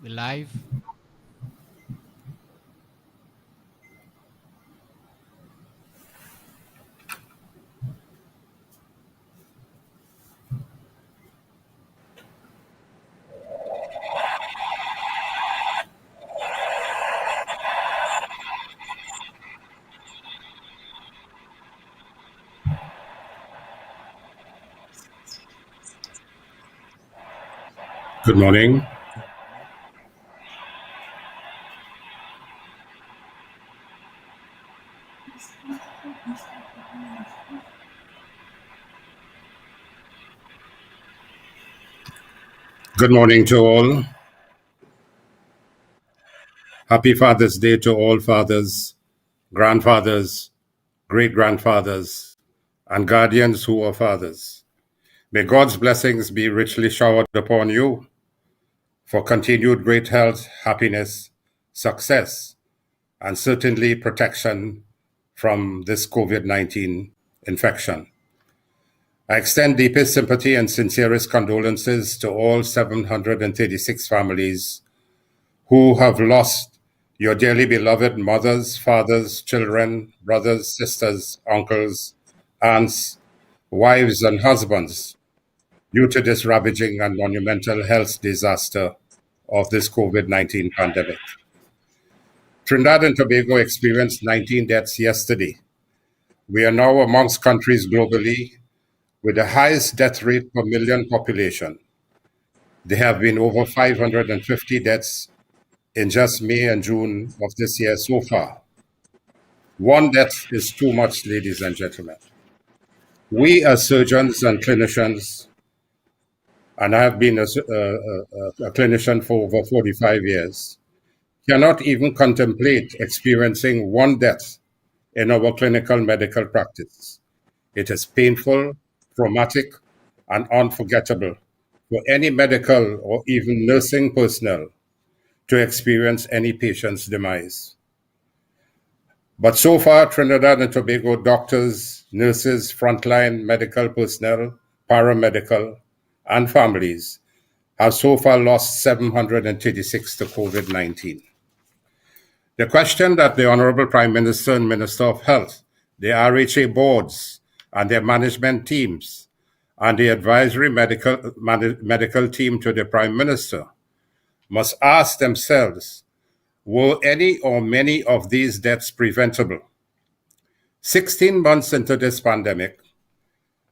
We're live. Good morning. Good morning to all. Happy Father's Day to all fathers, grandfathers, great grandfathers, and guardians who are fathers. May God's blessings be richly showered upon you for continued great health, happiness, success, and certainly protection from this COVID 19 infection. I extend deepest sympathy and sincerest condolences to all 736 families who have lost your dearly beloved mothers, fathers, children, brothers, sisters, uncles, aunts, wives, and husbands due to this ravaging and monumental health disaster of this COVID 19 pandemic. Trinidad and Tobago experienced 19 deaths yesterday. We are now amongst countries globally with the highest death rate per million population. There have been over 550 deaths in just May and June of this year so far. One death is too much, ladies and gentlemen. We as surgeons and clinicians, and I have been a clinician for over 45 years, cannot even contemplate experiencing one death in our clinical medical practice. It is painful, traumatic, and unforgettable for any medical or even nursing personnel to experience any patient's demise. But so far, Trinidad and Tobago doctors, nurses, frontline medical personnel, paramedical, and families have so far lost 736 to COVID 19. The question that the Honorable Prime Minister and Minister of Health, the RHA boards, and their management teams, and the advisory medical team to the Prime Minister must ask themselves, were any or many of these deaths preventable? 16 months into this pandemic,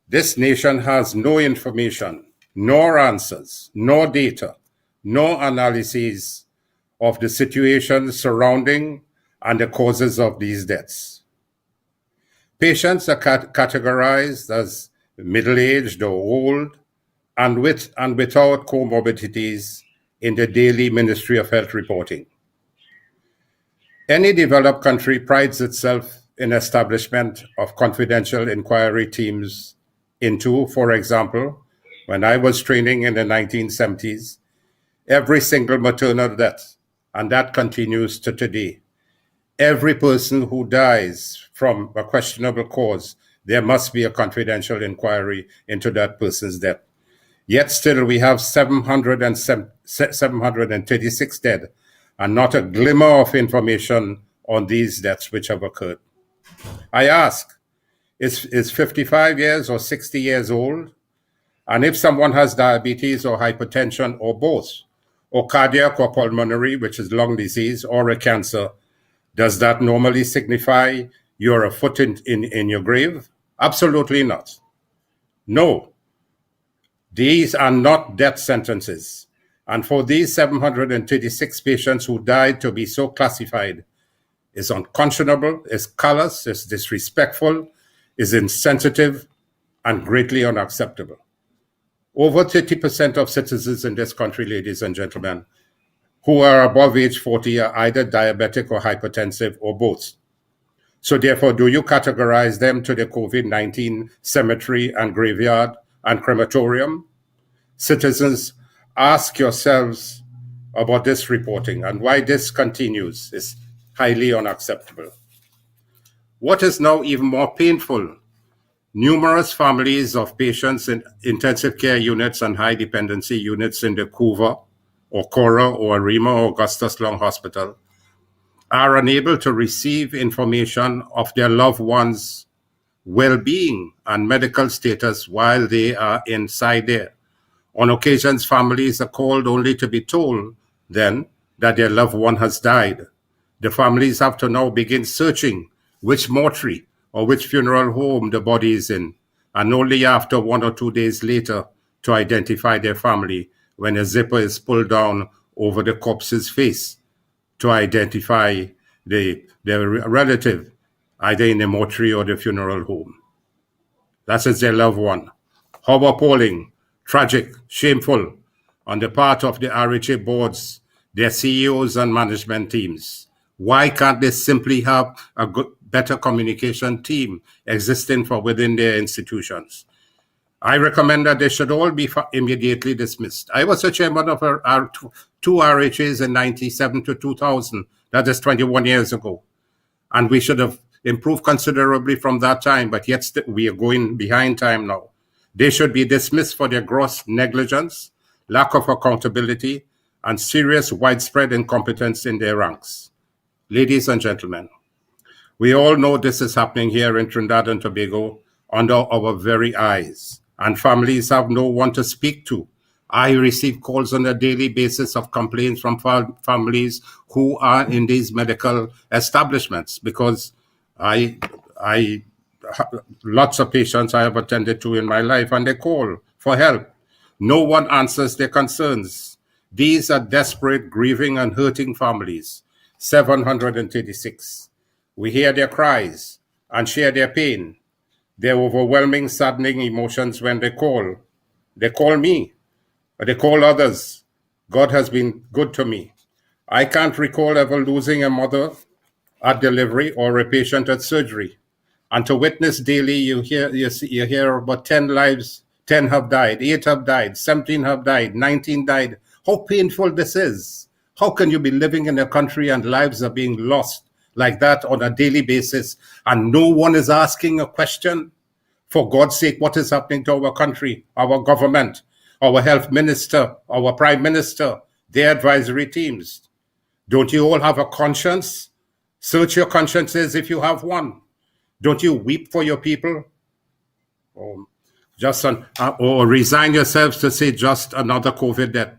this nation has no information, nor answers, nor data, no analyses of the situation surrounding and the causes of these deaths. Patients are categorized as middle-aged or old and with and without comorbidities in the daily Ministry of Health reporting. Any developed country prides itself in establishment of confidential inquiry teams into, for example, when I was training in the 1970s, every single maternal death, and that continues to today. Every person who dies from a questionable cause, there must be a confidential inquiry into that person's death. Yet still we have 736 dead and not a glimmer of information on these deaths which have occurred. I ask, is 55 years or 60 years old? And if someone has diabetes or hypertension or both, or cardiac or pulmonary, which is lung disease, or a cancer, does that normally signify you're a foot in your grave? Absolutely not. No, these are not death sentences. And for these 736 patients who died to be so classified is unconscionable, is callous, is disrespectful, is insensitive, and greatly unacceptable. Over 30% of citizens in this country, ladies and gentlemen, who are above age 40 are either diabetic or hypertensive or both. So therefore, do you categorize them to the COVID-19 cemetery and graveyard and crematorium? Citizens, ask yourselves about this reporting and why this continues is highly unacceptable. What is now even more painful, numerous families of patients in intensive care units and high dependency units in the Couva, or Cora or Arima or Augustus Long Hospital are unable to receive information of their loved ones' well-being and medical status while they are inside there. On occasions, families are called only to be told then that their loved one has died. The families have to now begin searching which mortuary or which funeral home the body is in, and only after 1 or 2 days later to identify their family when a zipper is pulled down over the corpse's face to identify their relative, either in the mortuary or the funeral home. That is their loved one. How appalling, tragic, shameful on the part of the RHA boards, their CEOs and management teams. Why can't they simply have a better communication team existing for within their institutions? I recommend that they should all be immediately dismissed. I was a chairman of our two RHAs in 1997 to 2000. That is 21 years ago. And we should have improved considerably from that time, but yet we are going behind time now. They should be dismissed for their gross negligence, lack of accountability, and serious widespread incompetence in their ranks. Ladies and gentlemen, we all know this is happening here in Trinidad and Tobago under our very eyes, and families have no one to speak to. I receive calls on a daily basis of complaints from families who are in these medical establishments because lots of patients I have attended to in my life, and they call for help. No one answers their concerns. These are desperate, grieving, and hurting families. 736. We hear their cries and share their pain, their overwhelming, saddening emotions when they call. They call me, or they call others. God has been good to me. I can't recall ever losing a mother at delivery or a patient at surgery. And to witness daily, you hear about 10 lives, 10 have died, 8 have died, 17 have died, 19 died. How painful this is. How can you be living in a country and lives are being lost like that on a daily basis and no one is asking a question? For God's sake, what is happening to our country, our government, our health minister, our prime minister, their advisory teams? Don't you all have a conscience? Search your consciences if you have one. Don't you weep for your people? Or resign yourselves to say just another COVID death?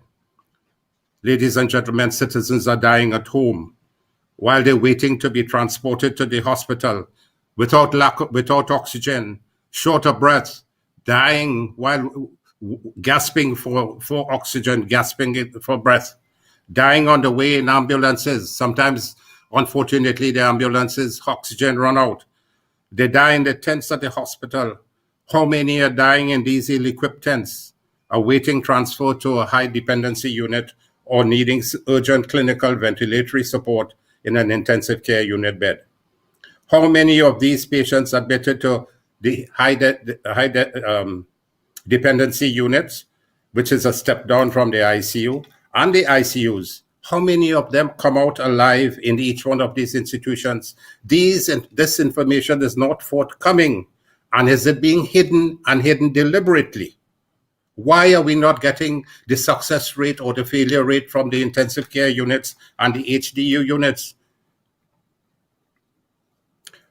Ladies and gentlemen, citizens are dying at home while they're waiting to be transported to the hospital without oxygen, short of breath, dying while gasping for oxygen, gasping for breath, dying on the way in ambulances. Sometimes, unfortunately, the ambulances' oxygen run out. They die in the tents at the hospital. How many are dying in these ill-equipped tents, awaiting transfer to a high dependency unit or needing urgent clinical ventilatory support in an intensive care unit bed? How many of these patients admitted to the high dependency units, which is a step down from the ICU, and the ICUs? How many of them come out alive in each one of these institutions? This information is not forthcoming. And is it being hidden and hidden deliberately? Why are we not getting the success rate or the failure rate from the intensive care units and the HDU units?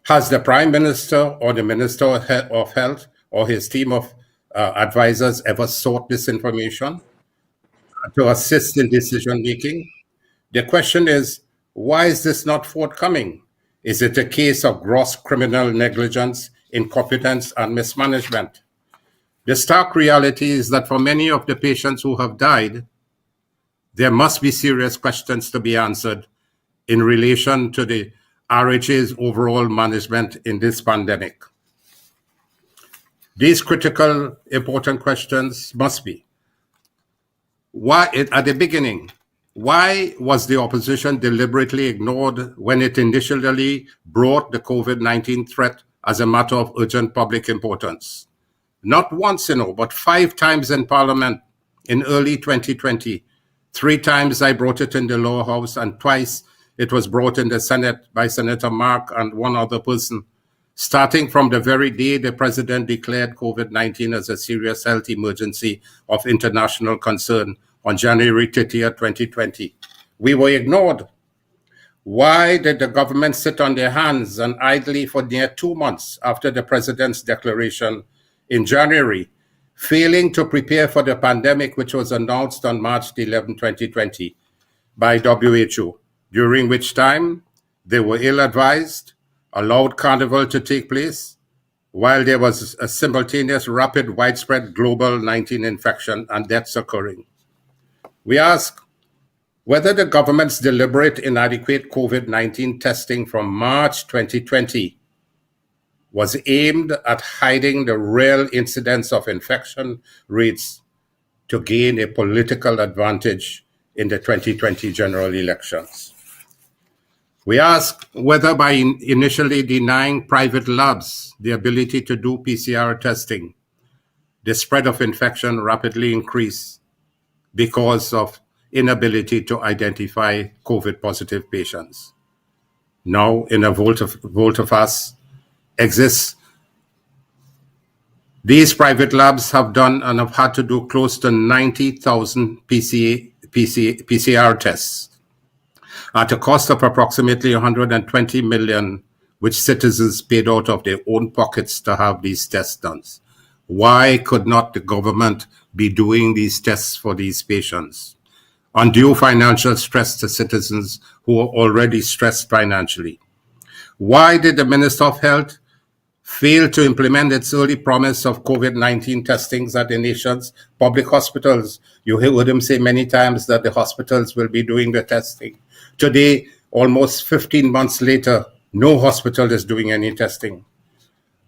Has the Prime Minister or the Minister of Health or his team of advisors ever sought this information to assist in decision making? The question is, why is this not forthcoming? Is it a case of gross criminal negligence, incompetence, and mismanagement? The stark reality is that for many of the patients who have died, there must be serious questions to be answered in relation to the RHA's overall management in this pandemic. These critical, important questions must be: why, at the beginning, why was the opposition deliberately ignored when it initially brought the COVID-19 threat as a matter of urgent public importance? Not once, but 5 times in Parliament in early 2020. 3 times I brought it in the lower house, and twice it was brought in the Senate by Senator Mark and one other person, starting from the very day the president declared COVID-19 as a serious health emergency of international concern on January 30th, 2020. We were ignored. Why did the government sit on their hands and idly for near 2 months after the president's declaration in January, failing to prepare for the pandemic which was announced on March 11, 2020 by WHO, during which time they were ill-advised, allowed Carnival to take place, while there was a simultaneous rapid widespread global 19 infection and deaths occurring? We ask whether the government's deliberate inadequate COVID-19 testing from March 2020 was aimed at hiding the real incidence of infection rates to gain a political advantage in the 2020 general elections. We ask whether by initially denying private labs the ability to do PCR testing, the spread of infection rapidly increased because of inability to identify COVID-positive patients. Now, in a volte-face exists, these private labs have done and have had to do close to 90,000 PCR tests at a cost of approximately 120 million, which citizens paid out of their own pockets to have these tests done. Why could not the government be doing these tests for these patients? Undue financial stress to citizens who are already stressed financially. Why did the Minister of Health fail to implement its early promise of COVID-19 testings at the nation's public hospitals? You heard him say many times that the hospitals will be doing the testing. Today, almost 15 months later, no hospital is doing any testing.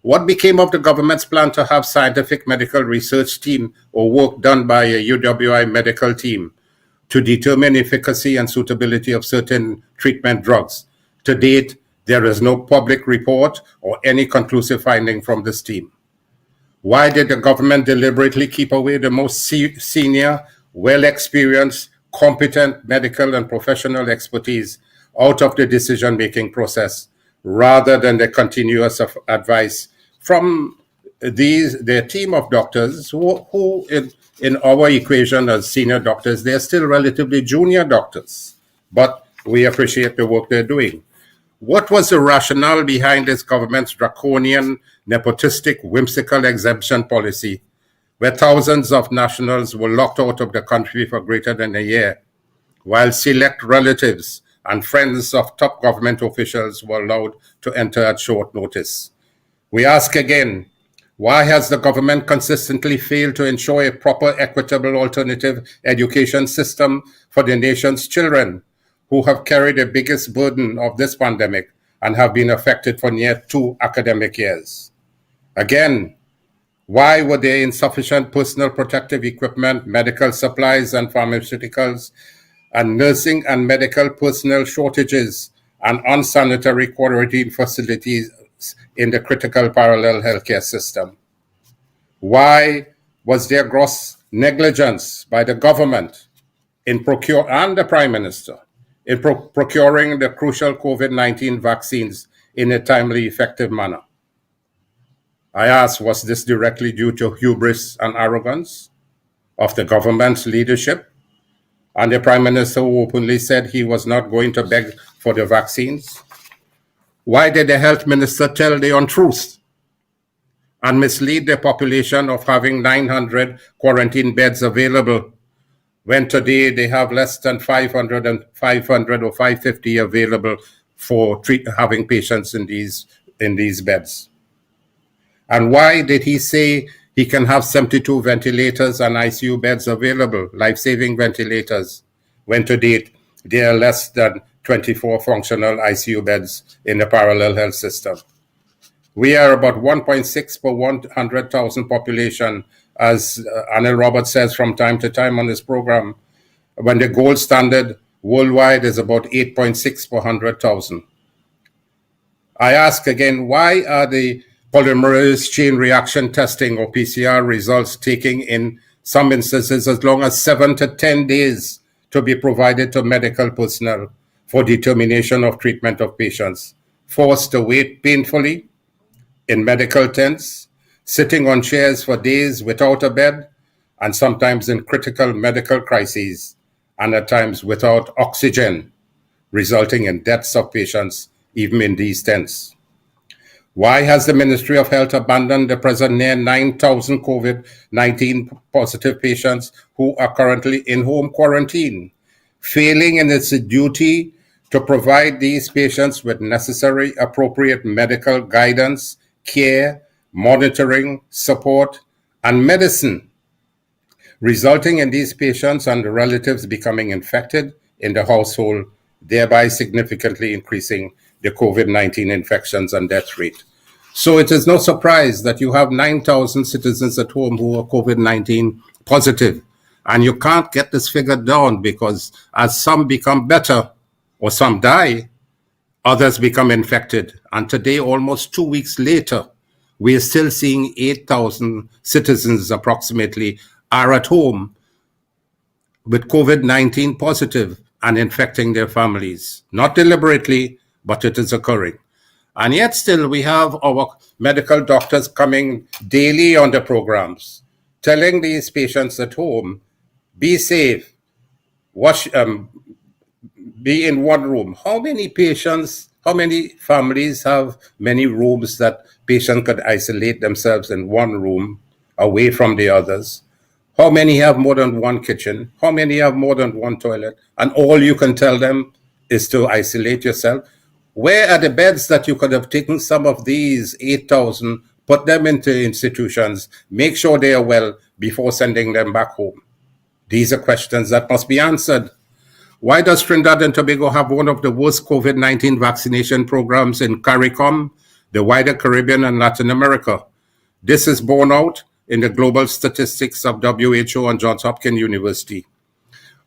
What became of the government's plan to have scientific medical research team or work done by a UWI medical team to determine efficacy and suitability of certain treatment drugs? To date, there is no public report or any conclusive finding from this team. Why did the government deliberately keep away the most senior, well-experienced, competent medical and professional expertise out of the decision-making process, rather than the continuous advice from their team of doctors who in our equation as senior doctors, they're still relatively junior doctors, but we appreciate the work they're doing. What was the rationale behind this government's draconian, nepotistic, whimsical exemption policy, where thousands of nationals were locked out of the country for greater than a year, while select relatives and friends of top government officials were allowed to enter at short notice? We ask again, why has the government consistently failed to ensure a proper, equitable, alternative education system for the nation's children, who have carried the biggest burden of this pandemic and have been affected for near 2 academic years? Again, why were there insufficient personal protective equipment, medical supplies and pharmaceuticals, and nursing and medical personnel shortages and unsanitary quarantine facilities in the critical parallel healthcare system? Why was there gross negligence by the government and the Prime Minister in procuring the crucial COVID-19 vaccines in a timely, effective manner? I ask, was this directly due to hubris and arrogance of the government's leadership and the Prime Minister, who openly said he was not going to beg for the vaccines? Why did the Health Minister tell the untruth and mislead the population of having 900 quarantine beds available, when today they have less than 500 or 550 available for having patients in these beds? And why did he say he can have 72 ventilators and ICU beds available, life-saving ventilators, when to date there are less than 24 functional ICU beds in the parallel health system? We are about 1.6 per 100,000 population, as Anil Roberts says from time to time on this program, when the gold standard worldwide is about 8.6 per 100,000. I ask again, why are the polymerase chain reaction testing or PCR results taking in some instances as long as 7 to 10 days to be provided to medical personnel for determination of treatment of patients, forced to wait painfully in medical tents, sitting on chairs for days without a bed, and sometimes in critical medical crises, and at times without oxygen, resulting in deaths of patients even in these tents. Why has the Ministry of Health abandoned the present near 9,000 COVID-19 positive patients who are currently in home quarantine, failing in its duty to provide these patients with necessary appropriate medical guidance, care, monitoring, support, and medicine, resulting in these patients and the relatives becoming infected in the household, thereby significantly increasing the COVID-19 infections and death rate. So it is no surprise that you have 9,000 citizens at home who are COVID-19 positive, and you can't get this figure down because as some become better or some die, others become infected. And today, almost 2 weeks later, we are still seeing 8,000 citizens approximately are at home with COVID-19 positive and infecting their families. Not deliberately, but it is occurring. And yet still we have our medical doctors coming daily on the programs, telling these patients at home, be safe, be in one room. How many patients, how many families have many rooms that patients could isolate themselves in one room away from the others? How many have more than one kitchen? How many have more than one toilet? And all you can tell them is to isolate yourself. Where are the beds that you could have taken some of these 8,000, put them into institutions, make sure they are well before sending them back home? These are questions that must be answered. Why does Trinidad and Tobago have one of the worst COVID-19 vaccination programs in CARICOM, the wider Caribbean and Latin America? This is borne out in the global statistics of WHO and Johns Hopkins University.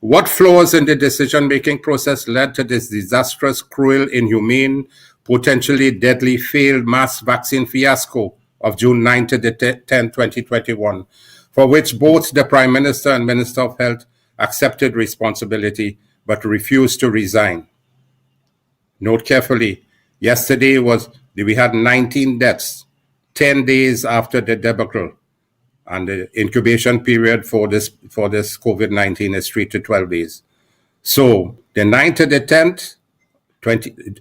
What flaws in the decision-making process led to this disastrous, cruel, inhumane, potentially deadly failed mass vaccine fiasco of June 9 to the 10, 2021, for which both the Prime Minister and Minister of Health accepted responsibility but refused to resign? Note carefully, yesterday we had 19 deaths, 10 days after the debacle. And the incubation period for this COVID-19 is 3 to 12 days. So the 9th to the 10th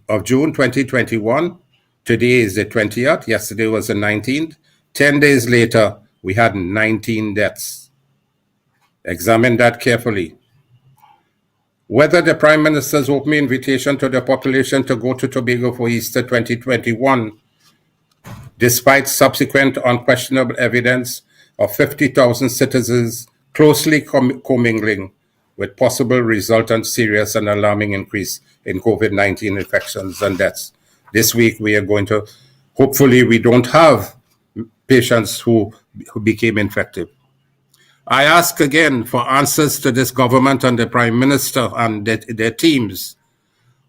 of June 2021, today is the 20th, yesterday was the 19th. 10 days later, we had 19 deaths. Examine that carefully. Whether the Prime Minister's open invitation to the population to go to Tobago for Easter 2021, despite subsequent unquestionable evidence of 50,000 citizens closely commingling with possible resultant serious and alarming increase in COVID-19 infections and deaths. This week we are going to, hopefully we don't have patients who became infected. I ask again for answers to this government and the Prime Minister and their teams.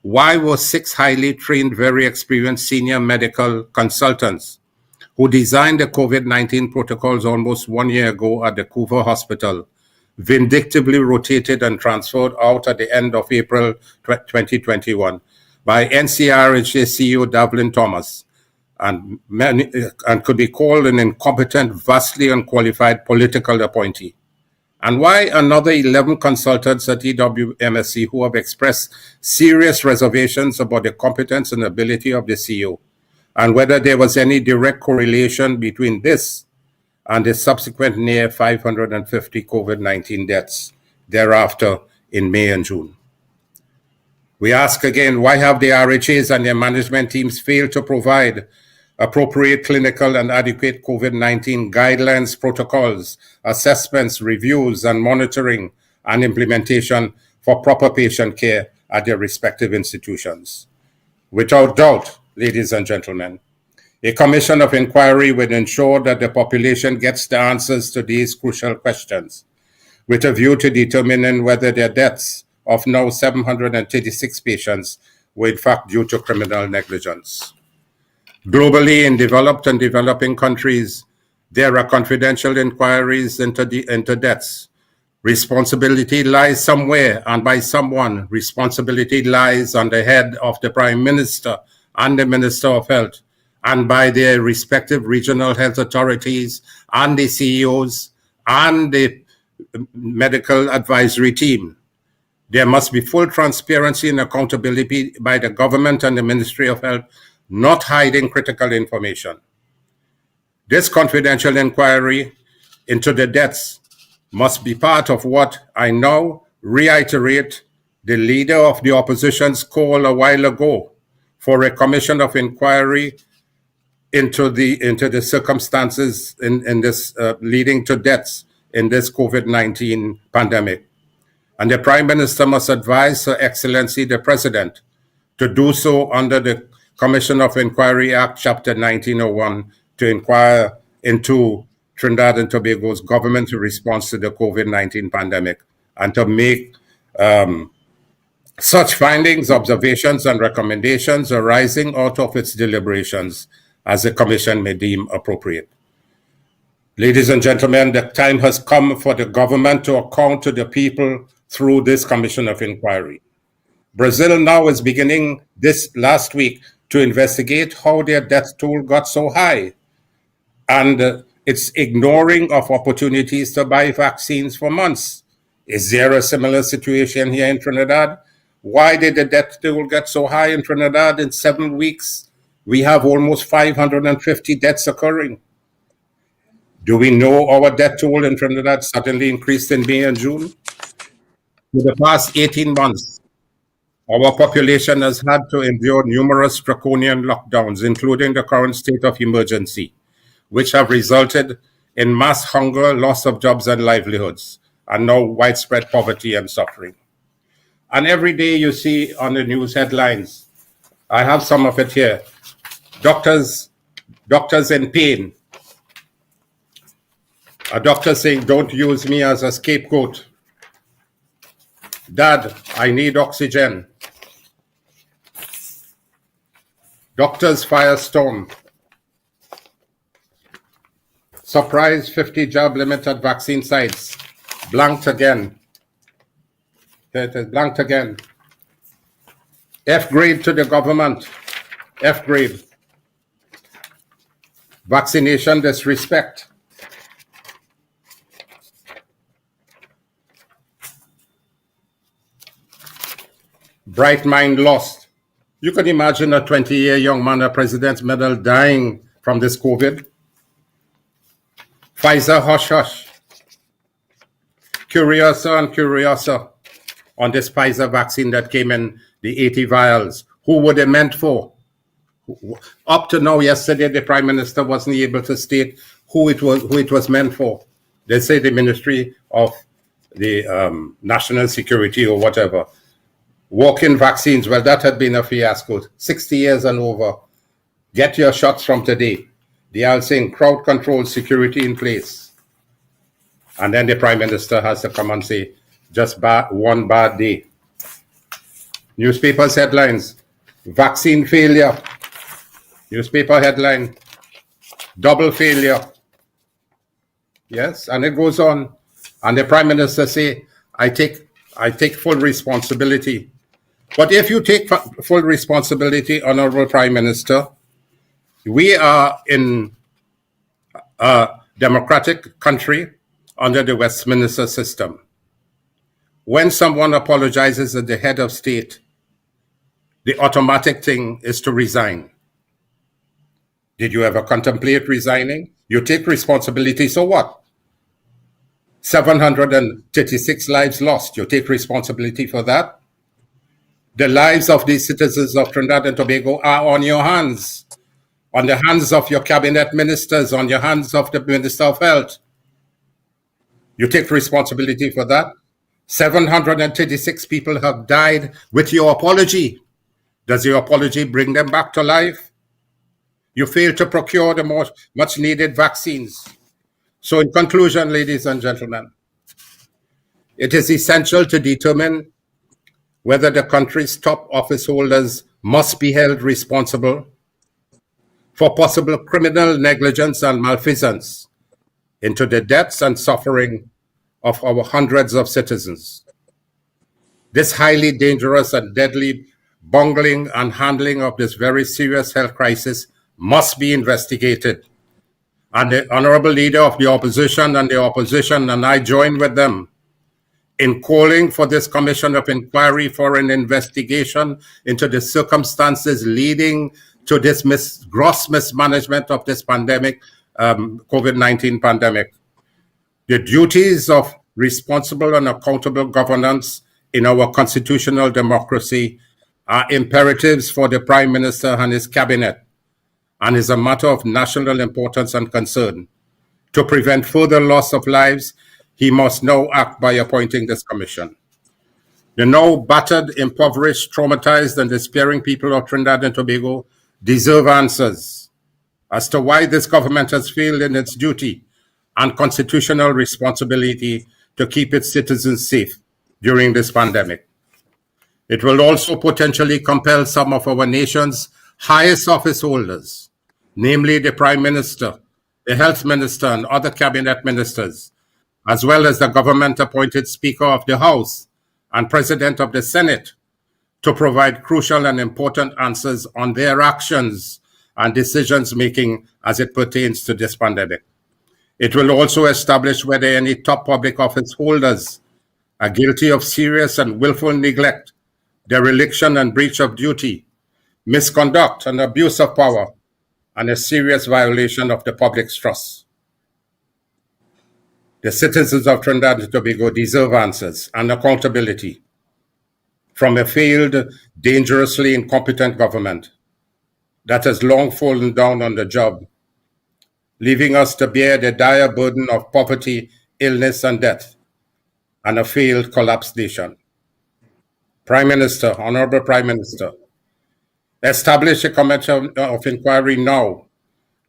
Why were 6 highly trained, very experienced senior medical consultants who designed the COVID-19 protocols almost 1 year ago at the Couva Hospital, vindictively rotated and transferred out at the end of April 2021 by NCRHA CEO Davlin Thomas, and could be called an incompetent, vastly unqualified political appointee? And why another 11 consultants at EWMSC who have expressed serious reservations about the competence and ability of the CEO, and whether there was any direct correlation between this and the subsequent near 550 COVID-19 deaths thereafter in May and June. We ask again, why have the RHAs and their management teams failed to provide appropriate clinical and adequate COVID-19 guidelines, protocols, assessments, reviews, and monitoring and implementation for proper patient care at their respective institutions? Without doubt, ladies and gentlemen, a commission of inquiry will ensure that the population gets the answers to these crucial questions, with a view to determining whether their deaths of now 736 patients were in fact due to criminal negligence. Globally, in developed and developing countries, there are confidential inquiries into deaths. Responsibility lies somewhere and by someone. Responsibility lies on the head of the Prime Minister and the Minister of Health, and by their respective regional health authorities and the CEOs and the medical advisory team. There must be full transparency and accountability by the government and the Ministry of Health, not hiding critical information. This confidential inquiry into the deaths must be part of what I now reiterate the leader of the opposition's call a while ago for a commission of inquiry into the circumstances in this leading to deaths in this COVID-19 pandemic. And the Prime Minister must advise Her Excellency the President to do so under the Commission of Inquiry Act, Chapter 1901, to inquire into Trinidad and Tobago's government response to the COVID-19 pandemic and to make such findings, observations, and recommendations arising out of its deliberations as the Commission may deem appropriate. Ladies and gentlemen, the time has come for the government to account to the people through this Commission of Inquiry. Brazil now is beginning this last week to investigate how their death toll got so high, and it's ignoring of opportunities to buy vaccines for months. Is there a similar situation here in Trinidad? Why did the death toll get so high in Trinidad in 7 weeks? We have almost 550 deaths occurring. Do we know our death toll in Trinidad suddenly increased in May and June? For the past 18 months, our population has had to endure numerous draconian lockdowns, including the current state of emergency, which have resulted in mass hunger, loss of jobs and livelihoods, and now widespread poverty and suffering. And every day you see on the news headlines, I have some of it here, doctors in pain. A doctor saying, don't use me as a scapegoat. Dad, I need oxygen. Doctors firestorm. Surprise 50 jab limit at vaccine sites. Blanked again. It is blanked again. F grade to the government. F grade. Vaccination disrespect. Bright mind lost. You can imagine a 20-year young man, a president's medal, dying from this COVID. Pfizer hush hush. Curiosa on this Pfizer vaccine that came in the 80 vials. Who were they meant for? Up to now, yesterday, the Prime Minister wasn't able to state who it was meant for. They say the Ministry of the National Security or whatever. Walk-in vaccines, well, that had been a fiasco. 60 years and over. Get your shots from today. They are saying crowd control, security in place. And then the Prime Minister has to come and say, just one bad day. Newspapers headlines, vaccine failure. Newspaper headline, double failure. Yes, and it goes on. And the Prime Minister say, I take full responsibility. But if you take full responsibility, Honorable Prime Minister, we are in a democratic country under the Westminster system. When someone apologizes at the head of state, the automatic thing is to resign. Did you ever contemplate resigning? You take responsibility, so what? 736 lives lost. You take responsibility for that? The lives of these citizens of Trinidad and Tobago are on your hands, on the hands of your cabinet ministers, on your hands of the Minister of Health. You take responsibility for that? 736 people have died with your apology. Does your apology bring them back to life? You failed to procure the much needed vaccines. So in conclusion, ladies and gentlemen, it is essential to determine whether the country's top office holders must be held responsible for possible criminal negligence and malfeasance into the deaths and suffering of our hundreds of citizens. This highly dangerous and deadly bungling and handling of this very serious health crisis must be investigated and the Honorable Leader of the Opposition and the Opposition, and I join with them in calling for this Commission of Inquiry for an investigation into the circumstances leading to this gross mismanagement of this pandemic, COVID-19 pandemic. The duties of responsible and accountable governance in our constitutional democracy are imperatives for the Prime Minister and his cabinet, and is a matter of national importance and concern. To prevent further loss of lives, he must now act by appointing this commission. The now battered, impoverished, traumatized, and despairing people of Trinidad and Tobago deserve answers as to why this government has failed in its duty and constitutional responsibility to keep its citizens safe during this pandemic. It will also potentially compel some of our nation's highest office holders, namely the Prime Minister, the Health Minister, and other cabinet ministers, as well as the government-appointed Speaker of the House and President of the Senate, to provide crucial and important answers on their actions and decisions-making as it pertains to this pandemic. It will also establish whether any top public office holders are guilty of serious and willful neglect, dereliction and breach of duty, misconduct and abuse of power, and a serious violation of the public's trust. The citizens of Trinidad and Tobago deserve answers and accountability from a failed, dangerously incompetent government that has long fallen down on the job, leaving us to bear the dire burden of poverty, illness, and death, and a failed, collapsed nation. Prime Minister, Honorable Prime Minister, establish a commission of inquiry now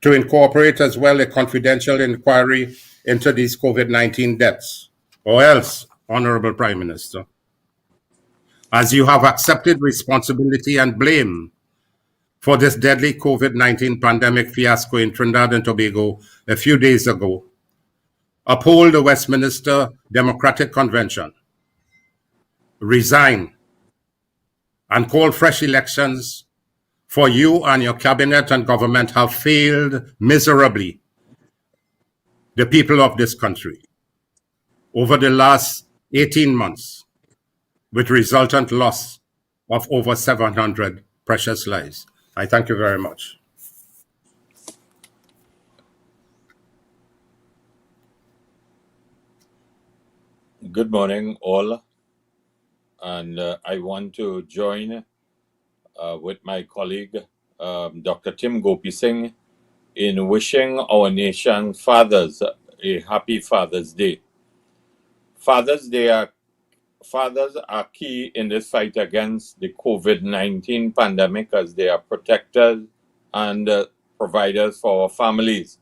to incorporate as well a confidential inquiry into these COVID-19 deaths, or else, Honorable Prime Minister, as you have accepted responsibility and blame for this deadly COVID-19 pandemic fiasco in Trinidad and Tobago a few days ago, uphold the Westminster Democratic Convention, resign, and call fresh elections, for you and your cabinet and government have failed miserably the people of this country over the last 18 months, with resultant loss of over 700 precious lives. I thank you very much. Good morning, all. And I want to join with my colleague, Dr. Tim Gopi Singh, in wishing our nation fathers a happy Father's Day. Fathers are key in this fight against the COVID-19 pandemic, as they are protectors and providers for our families.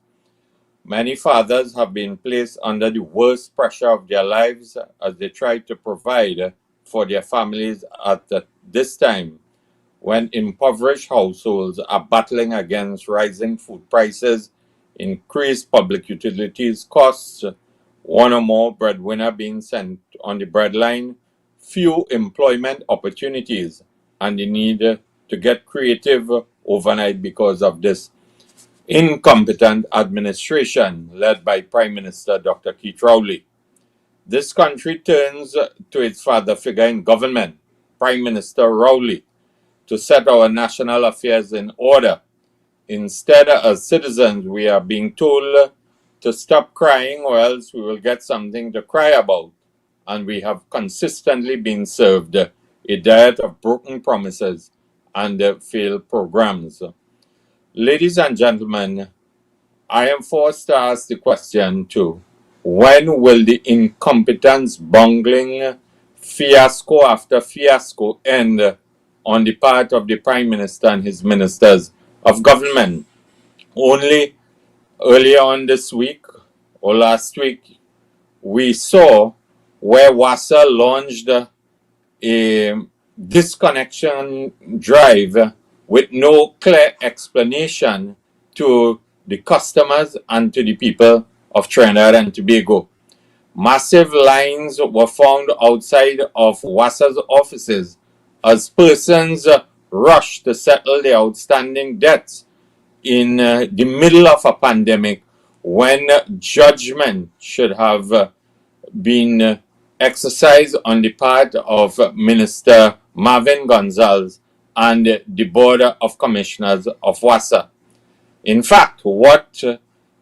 Many fathers have been placed under the worst pressure of their lives as they try to provide for their families at this time, when impoverished households are battling against rising food prices, increased public utilities costs, one or more breadwinner being sent on the breadline, few employment opportunities, and the need to get creative overnight because of this incompetent administration led by Prime Minister Dr. Keith Rowley. This country turns to its father figure in government, Prime Minister Rowley, to set our national affairs in order. Instead, as citizens, we are being told to stop crying or else we will get something to cry about. And we have consistently been served a diet of broken promises and failed programs. Ladies and gentlemen, I am forced to ask the question too. When will the incompetence, bungling, fiasco after fiasco end on the part of the Prime Minister and his ministers of government? Only earlier on this week or last week, we saw where WASA launched a disconnection drive with no clear explanation to the customers and to the people of Trinidad and Tobago. Massive lines were found outside of WASA's offices as persons rushed to settle their outstanding debts in the middle of a pandemic, when judgment should have been exercised on the part of Minister Marvin Gonzalez and the Board of Commissioners of WASA. In fact, what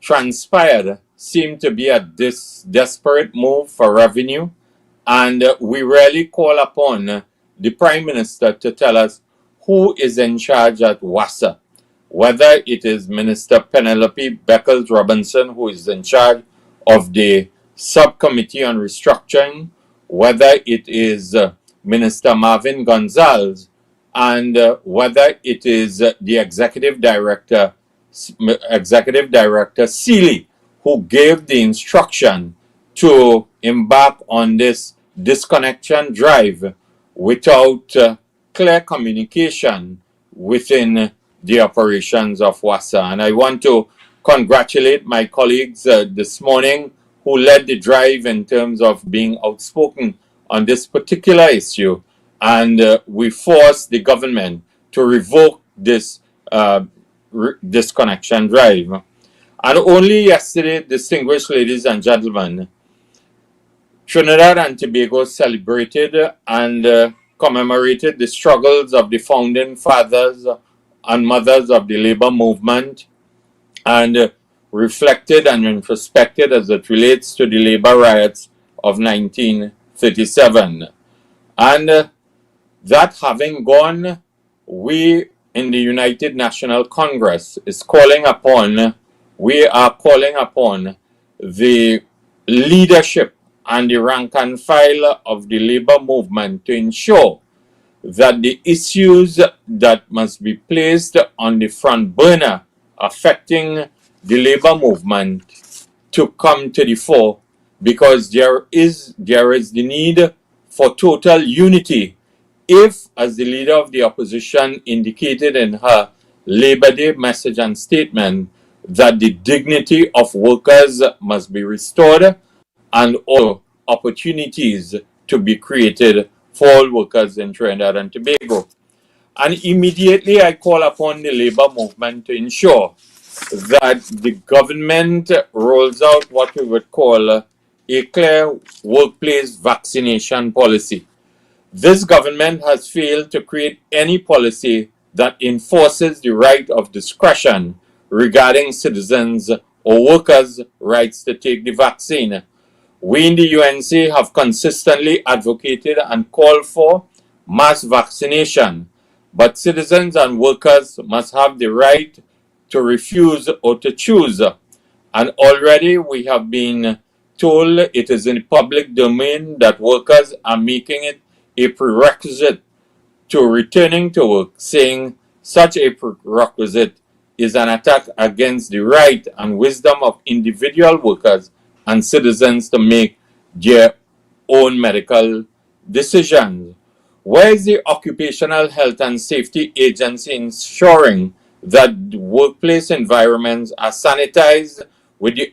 transpired seemed to be a desperate move for revenue, and we rarely call upon the Prime Minister to tell us who is in charge at WASA, whether it is Minister Penelope Beckles Robinson, who is in charge of the Subcommittee on Restructuring, whether it is Minister Marvin Gonzalez, and whether it is the Executive Director Seeley, who gave the instruction to embark on this disconnection drive without clear communication within the operations of WASA. And I want to congratulate my colleagues this morning who led the drive in terms of being outspoken on this particular issue. And we forced the government to revoke this disconnection drive. And only yesterday, distinguished ladies and gentlemen, Trinidad and Tobago celebrated and commemorated the struggles of the founding fathers and mothers of the labor movement, and reflected and introspected as it relates to the labor riots of 1937. And that having gone, we in the United National Congress we are calling upon the leadership and the rank and file of the labor movement to ensure that the issues that must be placed on the front burner affecting the labor movement to come to the fore, because there is the need for total unity. If, as the leader of the opposition indicated in her Labor Day message and statement, that the dignity of workers must be restored and all opportunities to be created for all workers in Trinidad and Tobago. And immediately I call upon the labor movement to ensure that the government rolls out what we would call a clear workplace vaccination policy. This government has failed to create any policy that enforces the right of discretion regarding citizens or workers' rights to take the vaccine. We in the UNC have consistently advocated and called for mass vaccination, but citizens and workers must have the right to refuse or to choose. And already we have been told, it is in the public domain, that workers are making it a prerequisite to returning to work, saying such a prerequisite is an attack against the right and wisdom of individual workers and citizens to make their own medical decisions. Where is the Occupational Health and Safety Agency ensuring that workplace environments are sanitized with the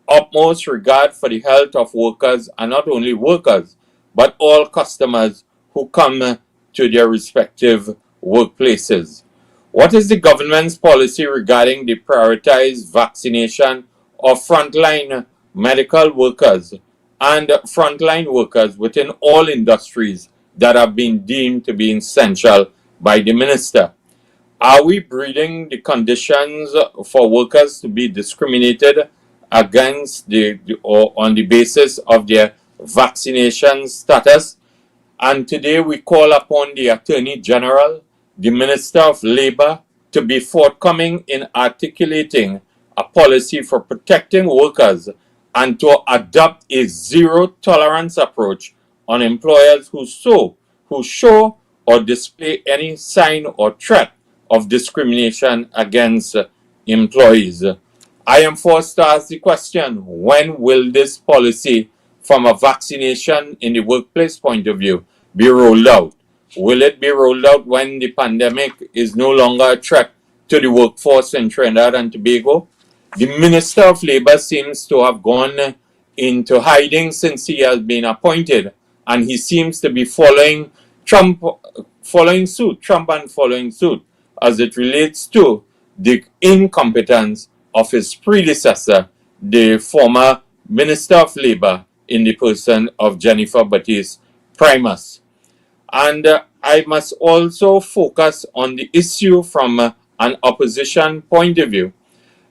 utmost regard for the health of workers, and not only workers, but all customers who come to their respective workplaces? What is the government's policy regarding the prioritized vaccination of frontline medical workers and frontline workers within all industries that have been deemed to be essential by the minister? Are we breeding the conditions for workers to be discriminated against or on the basis of their vaccination status? And today we call upon the Attorney General, the Minister of Labor, to be forthcoming in articulating a policy for protecting workers and to adopt a zero-tolerance approach on employers who show or display any sign or threat of discrimination against employees. I am forced to ask the question, when will this policy from a vaccination in the workplace point of view be rolled out? Will it be rolled out when the pandemic is no longer a threat to the workforce in Trinidad and Tobago? The Minister of Labor seems to have gone into hiding since he has been appointed, and he seems to be following Trump and following suit as it relates to the incompetence of his predecessor, the former Minister of Labour, in the person of Jennifer Baptiste Primus. And I must also focus on the issue from an opposition point of view.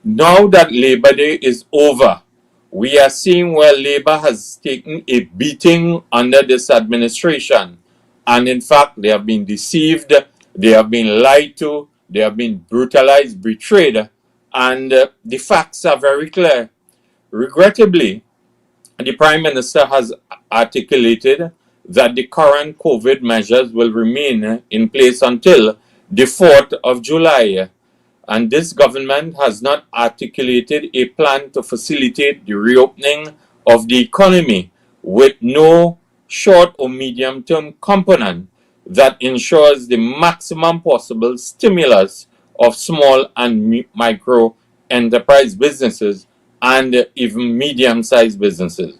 Now that Labor Day is over, we are seeing where Labor has taken a beating under this administration. And in fact, they have been deceived, they have been lied to, they have been brutalized, betrayed, and the facts are very clear. Regrettably, the Prime Minister has articulated that the current COVID measures will remain in place until the 4th of July. And this government has not articulated a plan to facilitate the reopening of the economy with no short or medium term component that ensures the maximum possible stimulus of small and micro enterprise businesses and even medium-sized businesses.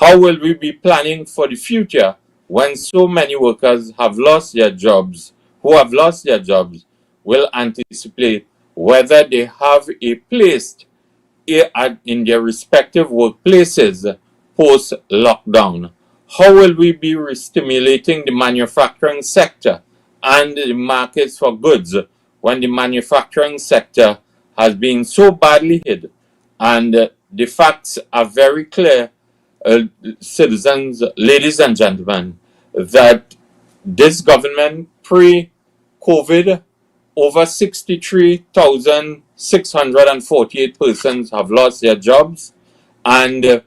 How will we be planning for the future when so many workers have lost their jobs, who have lost their jobs, will anticipate whether they have a place in their respective workplaces post-lockdown? How will we be stimulating the manufacturing sector and the markets for goods when the manufacturing sector has been so badly hit? And the facts are very clear, citizens, ladies and gentlemen, that this government pre-COVID, over 63,648 persons have lost their jobs, and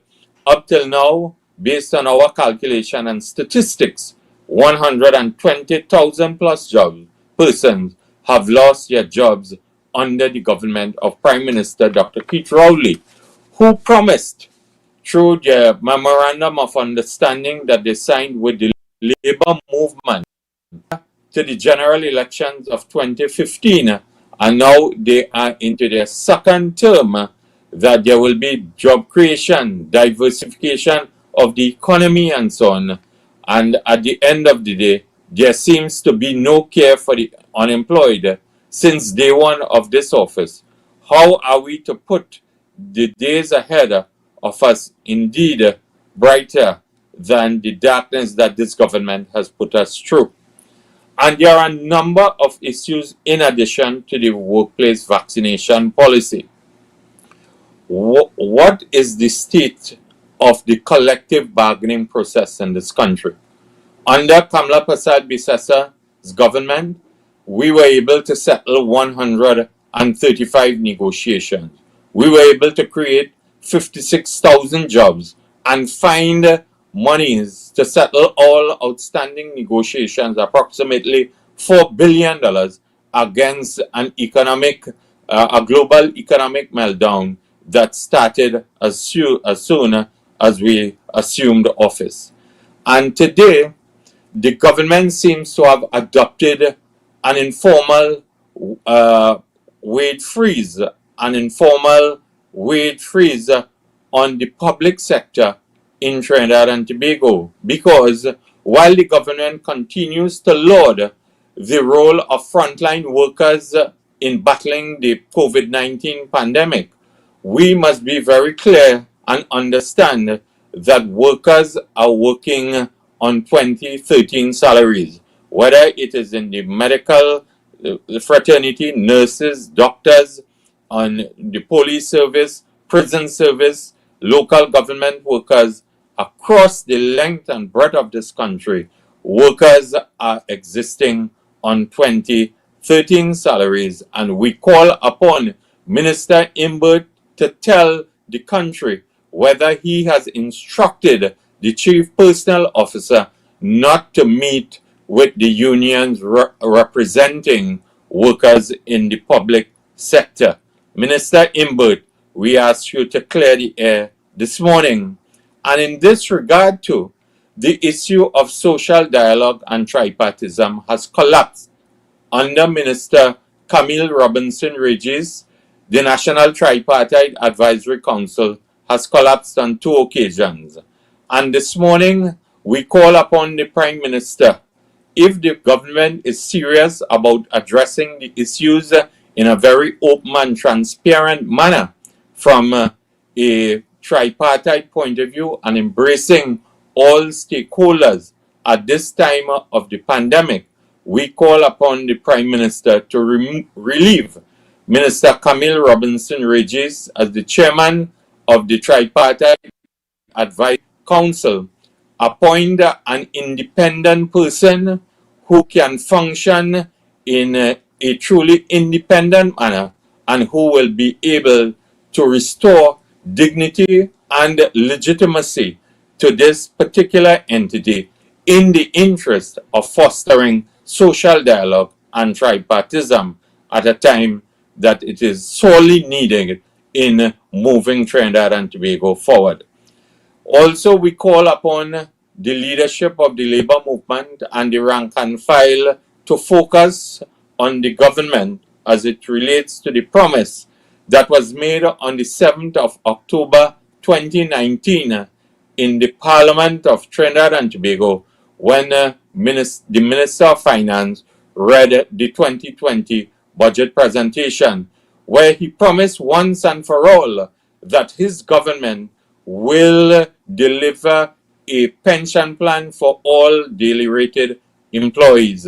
up till now, based on our calculation and statistics, 120,000 plus persons have lost their jobs under the government of Prime Minister Dr. Keith Rowley, who promised through the Memorandum of Understanding that they signed with the Labour movement to the general elections of 2015, and now they are into their second term, that there will be job creation, diversification of the economy, and so on. And at the end of the day, there seems to be no care for the unemployed since day one of this office. How are we to put the days ahead of us indeed brighter than the darkness that this government has put us through? And there are a number of issues in addition to the workplace vaccination policy. What is the state of the collective bargaining process in this country? Under Kamla Persad Bissasa's government, we were able to settle 135 negotiations. We were able to create 56,000 jobs and find monies to settle all outstanding negotiations, approximately $4 billion against a global economic meltdown that started as soon as we assumed office. And today, the government seems to have adopted an informal wage freeze, on the public sector in Trinidad and Tobago, because while the government continues to laud the role of frontline workers in battling the COVID-19 pandemic, we must be very clear and understand that workers are working on 2013 salaries, whether it is in the medical fraternity, nurses, doctors, on the police service, prison service, local government workers across the length and breadth of this country. Workers are existing on 2013 salaries, and we call upon Minister Imbert to tell the country whether he has instructed the Chief Personnel Officer not to meet with the unions representing workers in the public sector. Minister Imbert, we ask you to clear the air this morning. And in this regard too, the issue of social dialogue and tripartism has collapsed. Under Minister Camille Robinson Regis, the National Tripartite Advisory Council has collapsed on 2 occasions. And this morning, we call upon the Prime Minister, if the government is serious about addressing the issues in a very open and transparent manner from a tripartite point of view and embracing all stakeholders at this time of the pandemic, we call upon the Prime Minister to relieve Minister Camille Robinson Regis as the chairman of the Tripartite Advisory Council, appoint an independent person who can function in a truly independent manner and who will be able to restore dignity and legitimacy to this particular entity in the interest of fostering social dialogue and tripartism at a time that it is sorely needed in moving Trinidad and Tobago forward. Also, we call upon the leadership of the labor movement and the rank and file to focus on the government as it relates to the promise that was made on the 7th of October 2019 in the Parliament of Trinidad and Tobago when the Minister of Finance read the 2020 budget presentation, where he promised once and for all that his government will deliver a pension plan for all daily rated employees.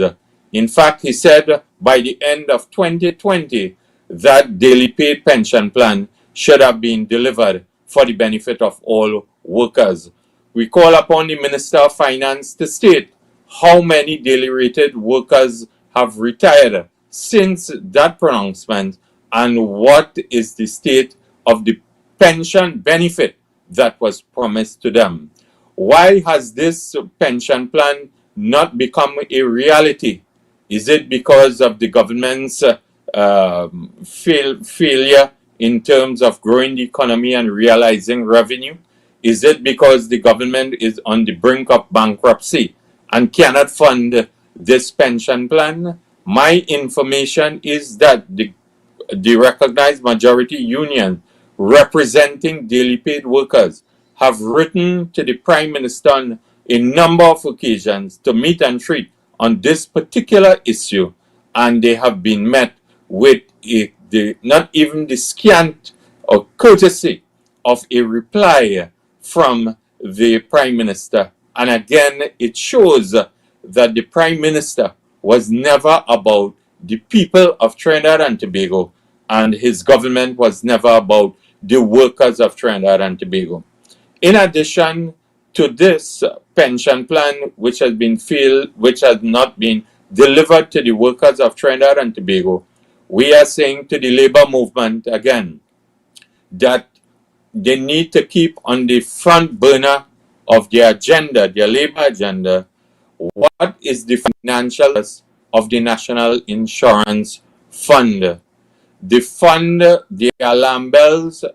In fact, he said by the end of 2020 that daily paid pension plan should have been delivered for the benefit of all workers. We call upon the Minister of Finance to state how many daily rated workers have retired since that pronouncement and what is the state of the pension benefit that was promised to them. Why has this pension plan not become a reality? Is it because of the government's failure in terms of growing the economy and realizing revenue? Is it because the government is on the brink of bankruptcy and cannot fund this pension plan? My information is that the recognized majority union representing daily paid workers have written to the Prime Minister on a number of occasions to meet and treat on this particular issue, and they have been met with not even the scant or courtesy of a reply from the Prime Minister. And again, it shows that the Prime Minister was never about the people of Trinidad and Tobago, and his government was never about the workers of Trinidad and Tobago. In addition to this pension plan, which has not been delivered to the workers of Trinidad and Tobago, we are saying to the labor movement again that they need to keep on the front burner of their agenda, their labor agenda, what is the financial of the National Insurance Fund. The fund, the alarm bells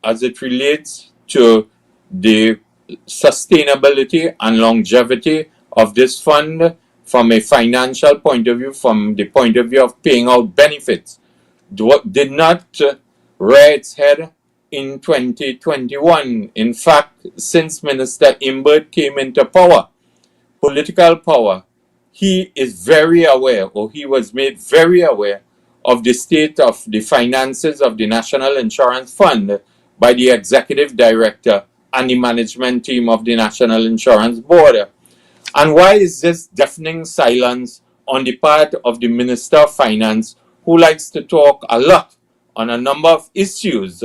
as it relates to the sustainability and longevity of this fund from a financial point of view, from the point of view of paying out benefits, did not rear its head in 2021. In fact, since Minister Imbert came into power, political power, he is very aware, or he was made very aware of the state of the finances of the National Insurance Fund by the executive director and the management team of the National Insurance Board. And why is this deafening silence on the part of the Minister of Finance, who likes to talk a lot on a number of issues,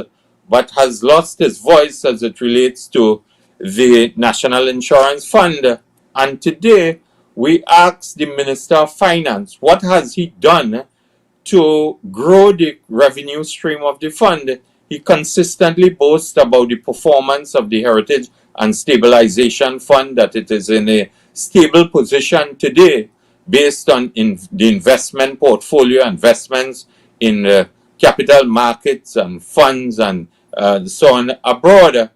but has lost his voice as it relates to the National Insurance Fund? And today, we ask the Minister of Finance, what has he done to grow the revenue stream of the fund? He consistently boasts about the performance of the Heritage and Stabilization Fund, that it is in a stable position today based on the investment portfolio, investments in capital markets and funds and so on abroad.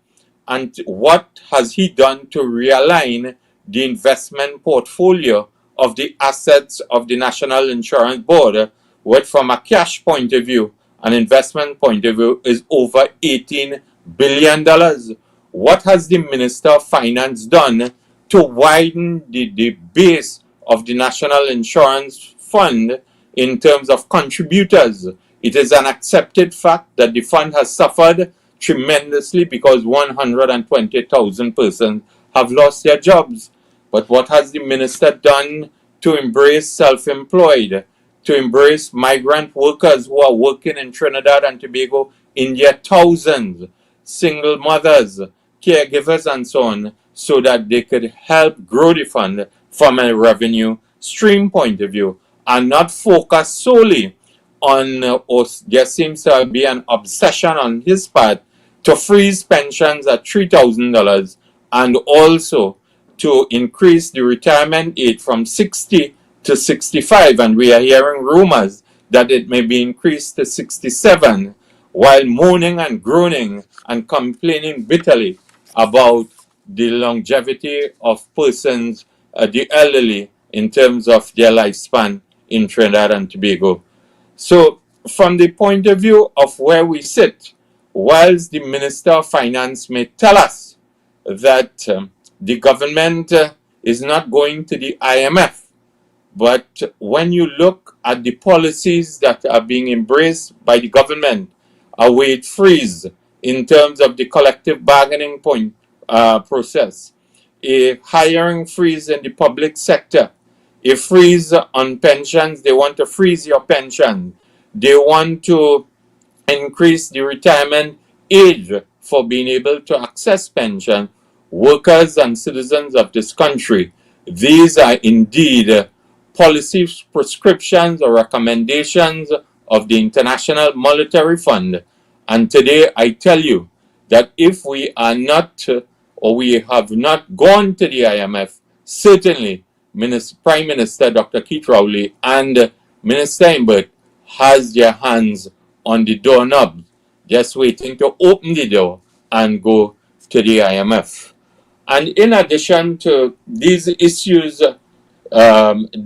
And what has he done to realign the investment portfolio of the assets of the National Insurance Board, which from a cash point of view, an investment point of view, is over $18 billion. What has the Minister of Finance done to widen the base of the National Insurance Fund in terms of contributors. It is an accepted fact that the fund has suffered tremendously because 120,000 persons have lost their jobs. But what has the minister done to embrace self-employed, to embrace migrant workers who are working in Trinidad and Tobago in their thousands, single mothers, caregivers, and so on, so that they could help grow the fund from a revenue stream point of view and not focus solely on, or there seems to be an obsession on his part to freeze pensions at $3,000 and also to increase the retirement age from 60 to 65, and we are hearing rumors that it may be increased to 67, while moaning and groaning and complaining bitterly about the longevity of persons, the elderly, in terms of their lifespan in Trinidad and Tobago. So, from the point of view of where we sit, whilst the Minister of Finance may tell us that the government is not going to the IMF, but when you look at the policies that are being embraced by the government, a wage freeze in terms of the collective bargaining process, a hiring freeze in the public sector, a freeze on pensions. They want to freeze your pension. They want to increase the retirement age for being able to access pension. Workers and citizens of this country, these are indeed policy prescriptions or recommendations of the International Monetary Fund. And today I tell you that if we are not, or we have not gone to the IMF, certainly Prime Minister Dr. Keith Rowley and Minister Imbert has their hands on the doorknob, just waiting to open the door and go to the IMF. And in addition to these issues,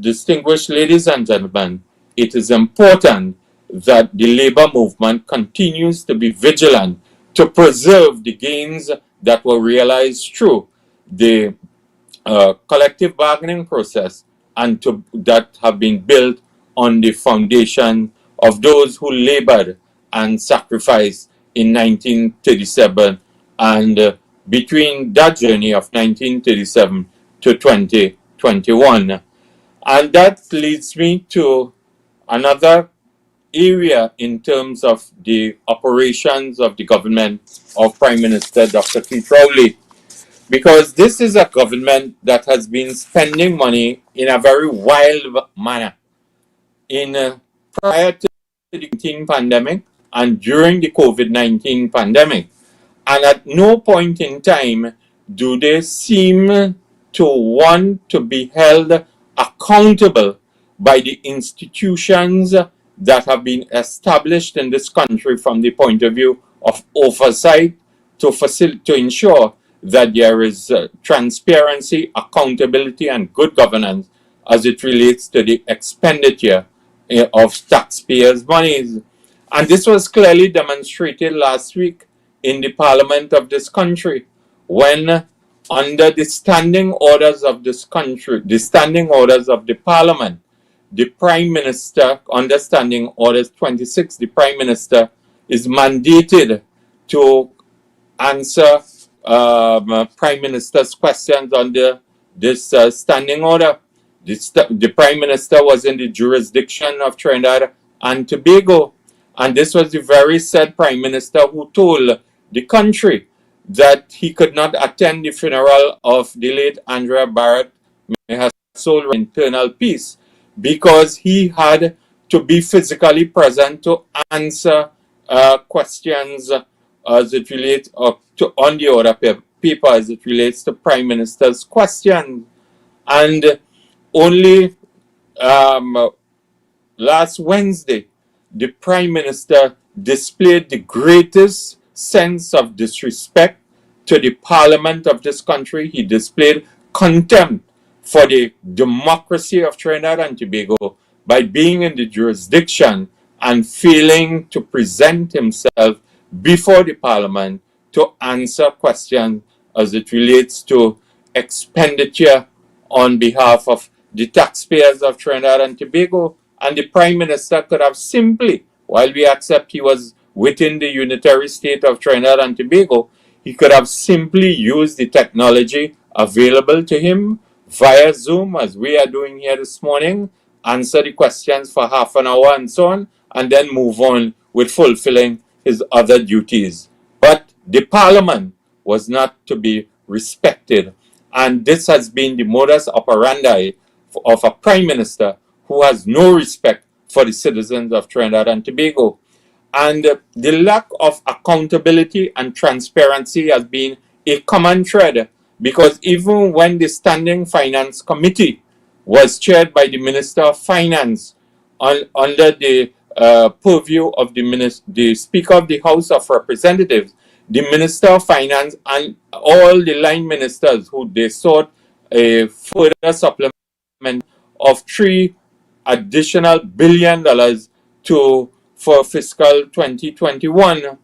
distinguished ladies and gentlemen, it is important that the labor movement continues to be vigilant to preserve the gains that were realized through the collective bargaining process and that have been built on the foundation of those who labored and sacrificed in 1937 and between that journey of 1937 to 2021. And that leads me to another area in terms of the operations of the government of Prime Minister Dr. Keith Rowley, because this is a government that has been spending money in a very wild manner. Prior to the COVID-19 pandemic and during the COVID-19 pandemic, and at no point in time do they seem to want to be held accountable by the institutions that have been established in this country from the point of view of oversight to ensure that there is transparency, accountability, and good governance as it relates to the expenditure of taxpayers' monies. And this was clearly demonstrated last week in the parliament of this country, when under the standing orders of this country, the standing orders of the parliament, the Prime Minister, under Standing Orders 26, the Prime Minister is mandated to answer Prime Minister's questions under this standing order. The Prime Minister was in the jurisdiction of Trinidad and Tobago, and this was the very said Prime Minister who told the country that he could not attend the funeral of the late Andrea Barrett, may her soul in eternal peace, because he had to be physically present to answer questions as it relates on the order paper as it relates to Prime Minister's question. And only last Wednesday, the Prime Minister displayed the greatest sense of disrespect to the parliament of this country. He displayed contempt for the democracy of Trinidad and Tobago by being in the jurisdiction and failing to present himself before the parliament to answer questions as it relates to expenditure on behalf of the taxpayers of Trinidad and Tobago And the Prime Minister could have simply, while we accept he was within the unitary state of Trinidad and Tobago, he could have simply used the technology available to him via Zoom, as we are doing here this morning, answer the questions for half an hour and so on, and then move on with fulfilling his other duties. But the Parliament was not to be respected. And this has been the modus operandi of a Prime Minister who has no respect for the citizens of Trinidad and Tobago. And the lack of accountability and transparency has been a common thread, because even when the Standing Finance Committee was chaired by the Minister of Finance under the purview of the Speaker of the House of Representatives, the Minister of Finance and all the line ministers who they sought a further supplement of $3 additional billion for fiscal 2021,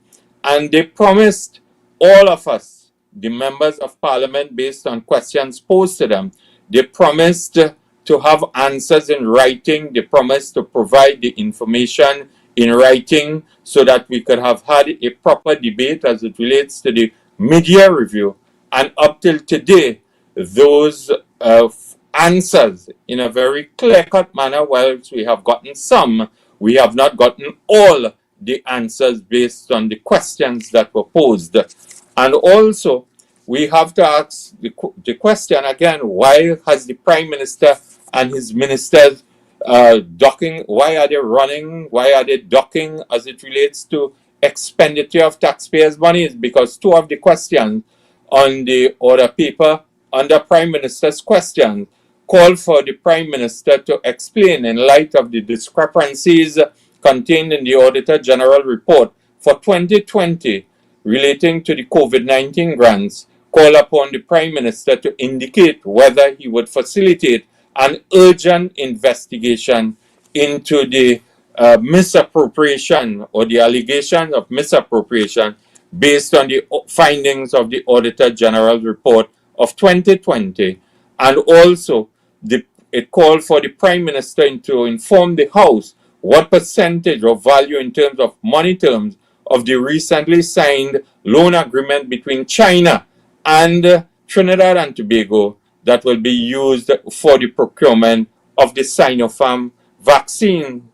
and they promised all of us, the members of Parliament, based on questions posed to them, they promised to have answers in writing. They promised to provide the information in writing so that we could have had a proper debate as it relates to the mid-year review. And up till today, those answers in a very clear-cut manner, whilst we have gotten some, we have not gotten all the answers based on the questions that were posed. And also, we have to ask the question again, why has the Prime Minister and his ministers ducking? Why are they running? Why are they ducking as it relates to expenditure of taxpayers' money? Because two of the questions on the order paper under Prime Minister's questions call for the Prime Minister to explain, in light of the discrepancies contained in the Auditor General report for 2020 relating to the COVID-19 grants, call upon the Prime Minister to indicate whether he would facilitate an urgent investigation into the misappropriation or the allegations of misappropriation based on the findings of the Auditor General report of 2020, and also it called for the Prime Minister to inform the House what percentage of value in terms of money terms of the recently signed loan agreement between China and Trinidad and Tobago that will be used for the procurement of the Sinopharm vaccine.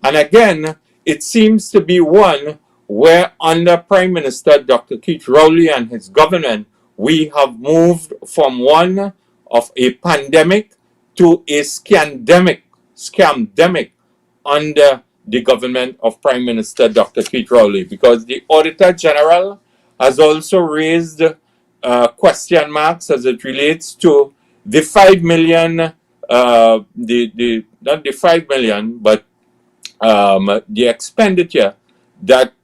And again, it seems to be one where under Prime Minister Dr. Keith Rowley and his government, we have moved from one of a pandemic to a scamdemic under the government of Prime Minister Dr. Keith Rowley, because the Auditor General has also raised question marks as it relates to the 5 million, not the 5 million, but the expenditure that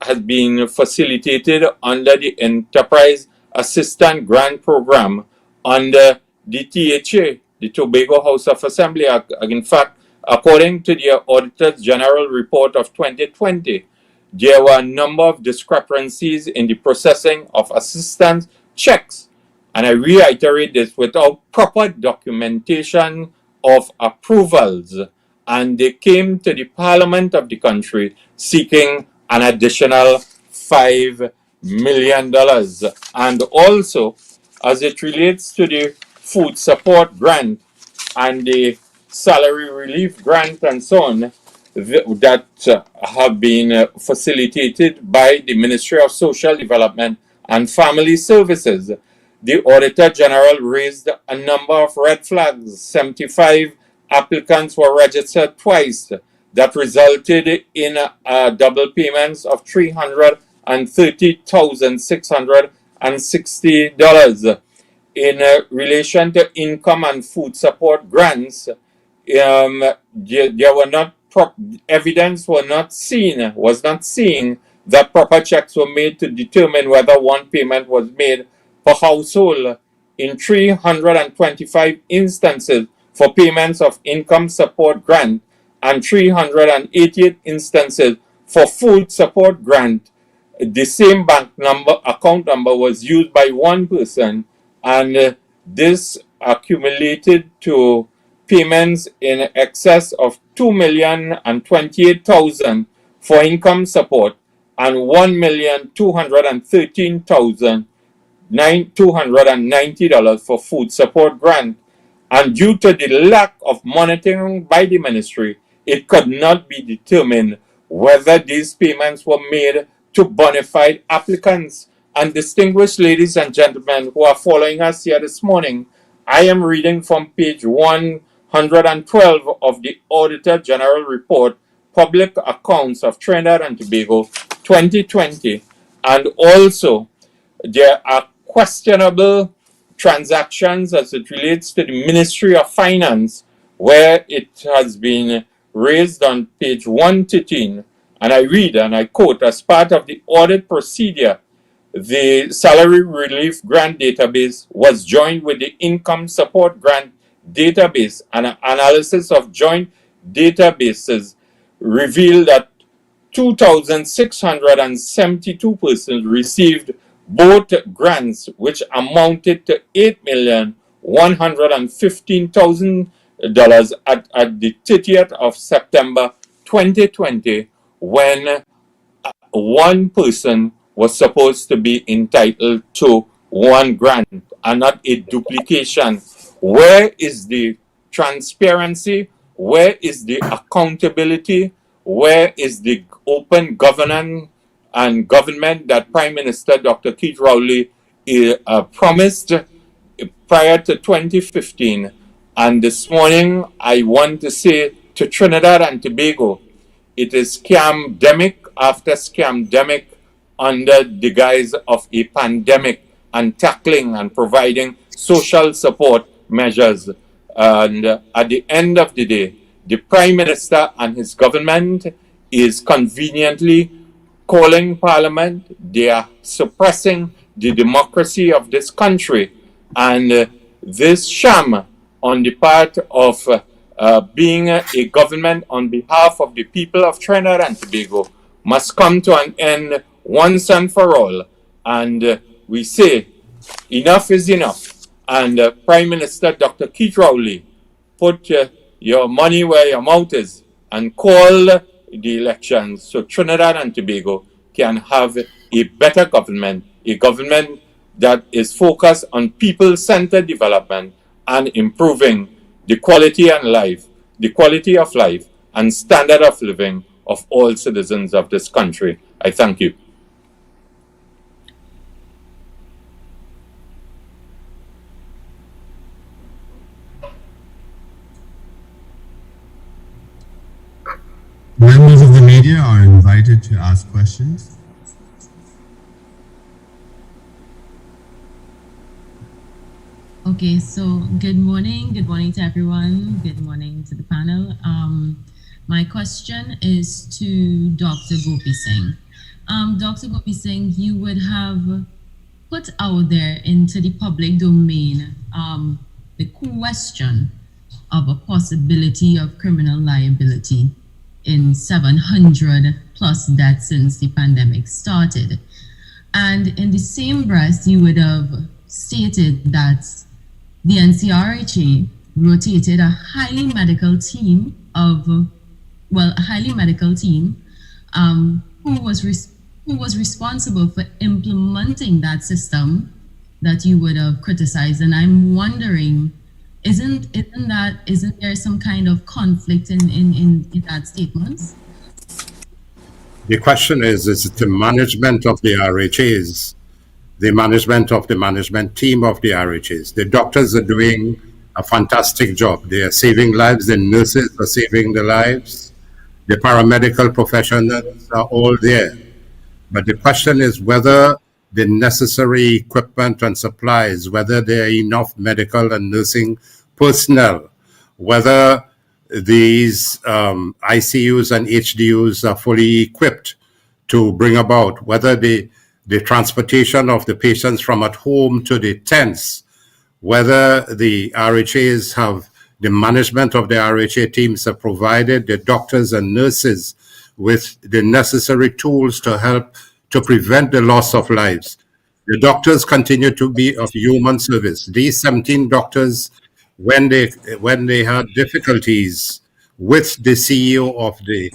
has been facilitated under the Enterprise Assistance Grant Program under the THA, the Tobago House of Assembly. In fact, according to the Auditor General report of 2020, there were a number of discrepancies in the processing of assistance checks. And I reiterate this, without proper documentation of approvals. And they came to the Parliament of the country seeking an additional $5 million. And also, as it relates to the food support grant and the salary relief grant and so on, that have been facilitated by the Ministry of Social Development and Family Services, the Auditor General raised a number of red flags. 75 applicants were registered twice. That resulted in double payments of $330,660. In relation to income and food support grants, there were not evidence was not seen that proper checks were made to determine whether one payment was made per household in 325 instances for payments of income support grant and 388 instances for food support grant. The same account number was used by one person, and this accumulated to payments in excess of $2,028,000 for income support and $1,213,290 for food support grant. And due to the lack of monitoring by the ministry, it could not be determined whether these payments were made to bona fide applicants. And distinguished ladies and gentlemen who are following us here this morning, I am reading from page 112 of the Auditor General Report, Public Accounts of Trinidad and Tobago 2020. And also, there are questionable transactions as it relates to the Ministry of Finance, where it has been raised on page 113. And I read and I quote, as part of the audit procedure, the Salary Relief Grant Database was joined with the Income Support Grant Database, and an analysis of joint databases revealed that 2,672 persons received both grants, which amounted to $8,115,000 at the 30th of September 2020, when one person was supposed to be entitled to one grant and not a duplication. Where is the transparency? Where is the accountability? Where is the open governance and government that Prime Minister Dr. Keith Rowley promised prior to 2015? And this morning, I want to say to Trinidad and Tobago, it is scamdemic after scamdemic under the guise of a pandemic, and tackling and providing social support measures. And at the end of the day, the Prime Minister and his government is conveniently calling Parliament. They are suppressing the democracy of this country. And this sham on the part of being a government on behalf of the people of Trinidad and Tobago must come to an end once and for all. And we say, enough is enough. And Prime Minister Dr. Keith Rowley, put your money where your mouth is and call the elections so Trinidad and Tobago can have a better government, a government that is focused on people-centered development and improving the quality of life and standard of living of all citizens of this country. I thank you. Members of the media are invited to ask questions. Okay, so good morning to everyone. Good morning to the panel. My question is to Dr. Gopi Singh. Dr. Gopi Singh, you would have put out there into the public domain the question of a possibility of criminal liability in 700 plus deaths since the pandemic started. And in the same breath, you would have stated that the NCRHA rotated a highly medical team who was responsible for implementing that system that you would have criticized. And I'm wondering, isn't there some kind of conflict in that statement? The question is it the management of the RHAs, the management of the management team of the RHAs? The doctors are doing a fantastic job. They are saving lives. The nurses are saving the lives. The paramedical professionals are all there. But the question is whether the necessary equipment and supplies, whether there are enough medical and nursing personnel, whether these ICUs and HDUs are fully equipped to bring about, whether the transportation of the patients from at home to the tents, whether the RHAs have, the management of the RHA teams have provided the doctors and nurses with the necessary tools to help to prevent the loss of lives. The doctors continue to be of human service. These 17 doctors when they had difficulties with the CEO of the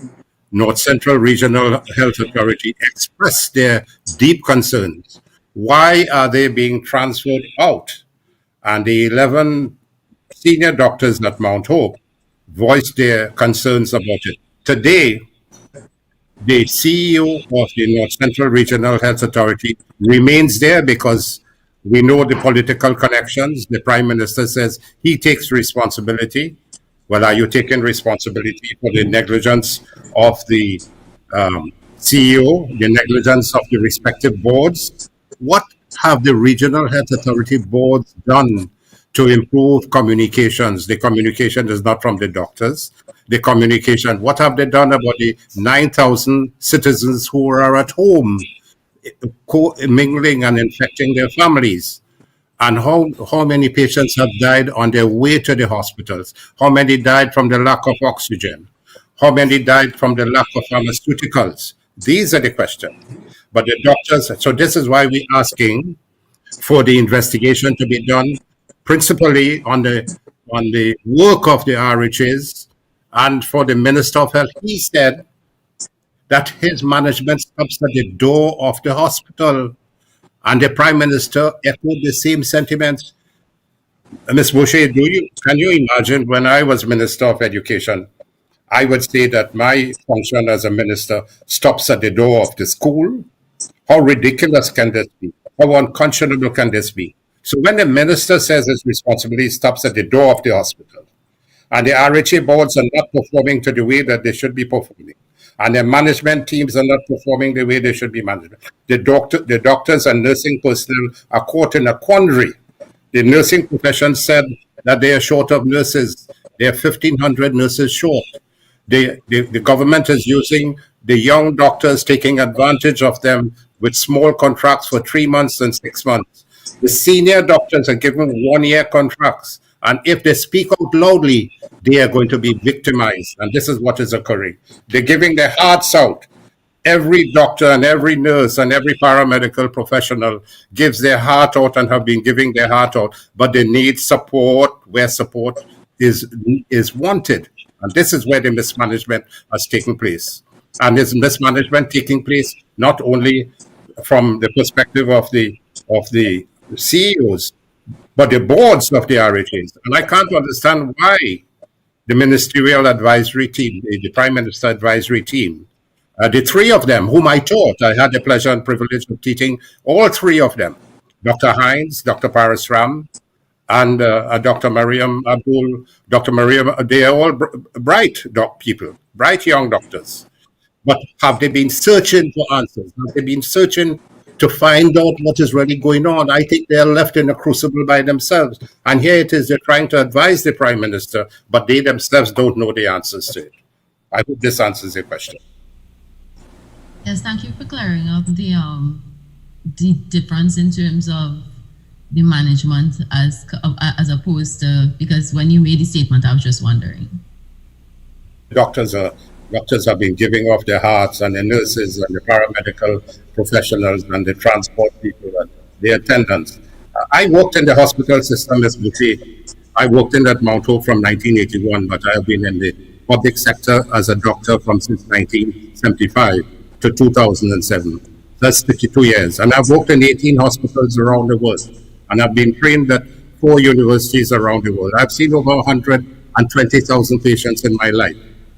North Central Regional Health Authority, expressed their deep concerns. Why are they being transferred out? And the 11 senior doctors at Mount Hope voiced their concerns about it. Today, the CEO of the North Central Regional Health Authority remains there because we know the political connections. The Prime Minister says he takes responsibility. Well, are you taking responsibility for the negligence of the CEO, the negligence of the respective boards? What have the regional health authority boards done to improve communications? The communication is not from the doctors. The communication, what have they done about the 9,000 citizens who are at home mingling and infecting their families? And how many patients have died on their way to the hospitals? How many died from the lack of oxygen? How many died from the lack of pharmaceuticals? These are the questions. But the doctors, so this is why we're asking for the investigation to be done principally on the work of the RHAs and for the Minister of Health. He said that his management stops at the door of the hospital. And the Prime Minister echoed the same sentiments. Ms. Boucher, can you imagine when I was Minister of Education, I would say that my function as a minister stops at the door of the school? How ridiculous can this be? How unconscionable can this be? So when the minister says his responsibility stops at the door of the hospital, and the RHA boards are not performing to the way that they should be performing, and their management teams are not performing the way they should be managed, the doctors and nursing personnel are caught in a quandary. The nursing profession said that they are short of nurses. They are 1,500 nurses short. The government is using the young doctors, taking advantage of them with small contracts for 3 months and 6 months. The senior doctors are given 1-year contracts. And if they speak out loudly, they are going to be victimized. And this is what is occurring. They're giving their hearts out. Every doctor and every nurse and every paramedical professional gives their heart out and have been giving their heart out, but they need support where support is wanted. And this is where the mismanagement has taken place. And this mismanagement taking place not only from the perspective of the CEOs, but the boards of the RHAs. And I can't understand why the ministerial advisory team, the Prime Minister advisory team, the three of them whom I taught, I had the pleasure and privilege of teaching all three of them, Dr. Hines, Dr. Paris Ram, and Dr. Mariam Abdul. Dr. Mariam, they are all bright people, bright young doctors. But have they been searching for answers? Have they been searching to find out what is really going on? I think they are left in a crucible by themselves. And here it is, they're trying to advise the Prime Minister, but they themselves don't know the answers to it. I hope this answers your question. Yes, thank you for clearing up the difference in terms of the management as opposed to, because when you made the statement, I was just wondering. Doctors have been giving off their hearts, and the nurses and the paramedical professionals and the transport people and the attendants. I worked in the hospital system, as Buffet. I worked in at Mount Hope from 1981, but I have been in the public sector as a doctor since 1975 to 2007. That's 52 years. And I've worked in 18 hospitals around the world. And I've been trained at 4 universities around the world. I've seen over 120,000 patients in my life.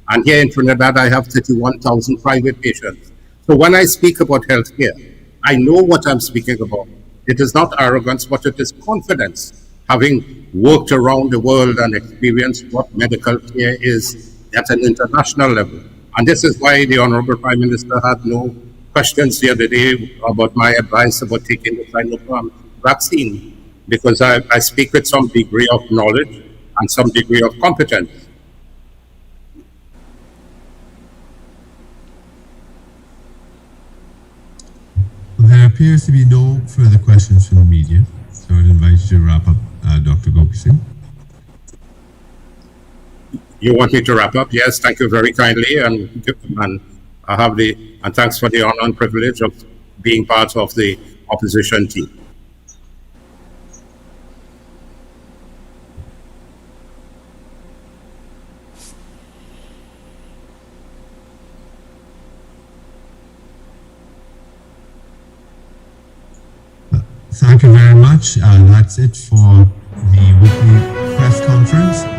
And here in Trinidad, I have 31,000 private patients. So when I speak about healthcare, I know what I'm speaking about. It is not arrogance, but it is confidence, having worked around the world and experienced what medical care is at an international level. And this is why the Honorable Prime Minister had no questions the other day about my advice about taking the Sinopharm vaccine, because I speak with some degree of knowledge and some degree of competence. There appears to be no further questions from the media, so I'd invite you to wrap up, Dr. Gopi Singh. You want me to wrap up? Yes, thank you very kindly, and I have and thanks for the honor and privilege of being part of the opposition team. Thank you very much. That's it for the weekly press conference.